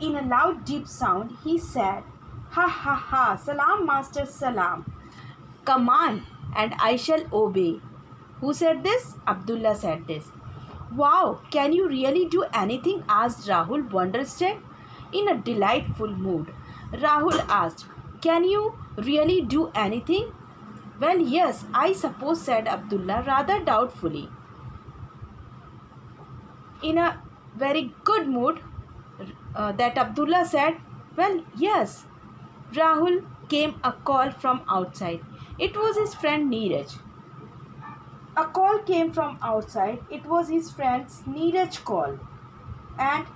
in a loud deep sound, he said, "Ha ha ha, salam master, salam. Command and I shall obey." Who said this? Abdullah said this. "Wow, can you really do anything?" asked Rahul, wonderstruck. In a delightful mood, Rahul asked, "Can you really do anything?" "Well, yes, I suppose," said Abdullah rather doubtfully. In a very good mood, that Abdullah said, "Well, yes." Rahul came a call from outside. It was his friend Neeraj. A call came from outside. It was his friend's Neeraj call. And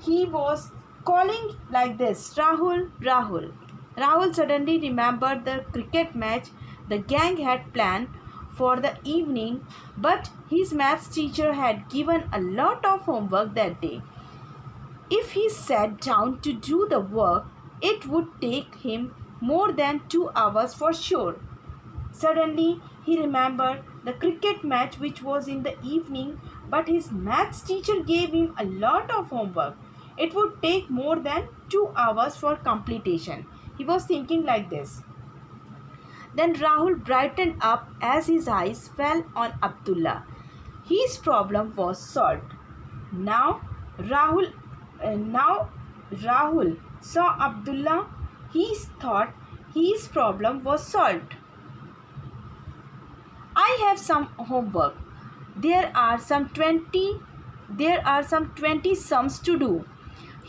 he was calling like this, "Rahul, Rahul." Rahul suddenly remembered the cricket match the gang had planned for the evening, but his maths teacher had given a lot of homework that day. If he sat down to do the work, it would take him more than 2 hours for sure. Suddenly, he remembered the cricket match which was in the evening, but his maths teacher gave him a lot of homework. It would take more than 2 hours for completion. He was thinking like this. Then Rahul brightened up as his eyes fell on Abdullah. His problem was solved. Now Rahul saw Abdullah. He thought his problem was solved. "I have some homework. There are some 20 sums to do.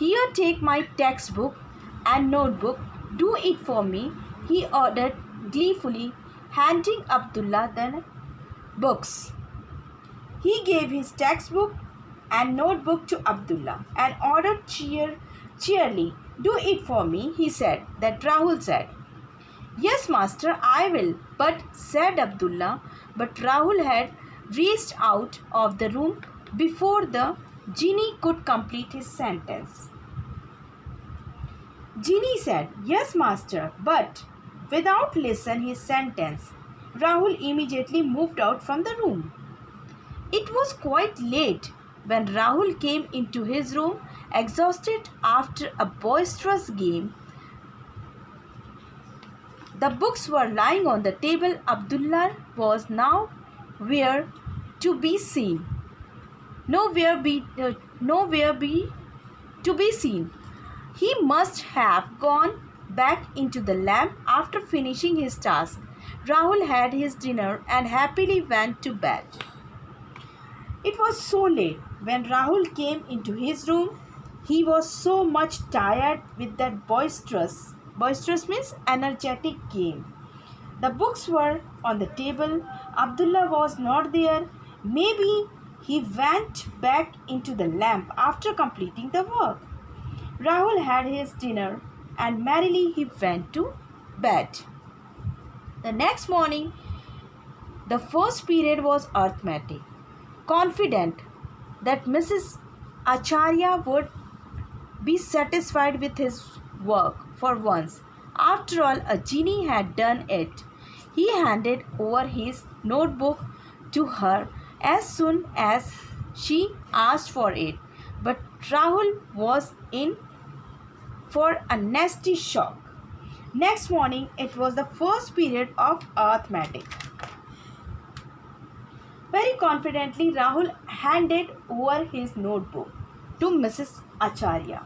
Here, take my textbook and notebook. Do it for me," he ordered gleefully, handing Abdullah the books. He gave his textbook and notebook to Abdullah and ordered cheerily, "Do it for me," he said. That Rahul said, "Yes, master, I will," said Abdullah. But Rahul had raced out of the room before the genie could complete his sentence. Genie said, "Yes, master," but without listening his sentence. Rahul immediately moved out from the room. It was quite late when Rahul came into his room, exhausted after a boisterous game. The books were lying on the table. Abdullah was nowhere to be seen. He must have gone back into the lamp after finishing his task. Rahul had his dinner and happily went to bed. It was so late when Rahul came into his room. He was so much tired with that boisterous means energetic game. The books were on the table. Abdullah was not there. Maybe he went back into the lamp after completing the work. Rahul had his dinner and merrily he went to bed. The next morning, the first period was arithmetic. Confident that Mrs. Acharya would be satisfied with his work for once. After all, a genie had done it. He handed over his notebook to her as soon as she asked for it. But Rahul was in for a nasty shock. Next morning, it was the first period of arithmetic. Very confidently, Rahul handed over his notebook to Mrs. Acharya.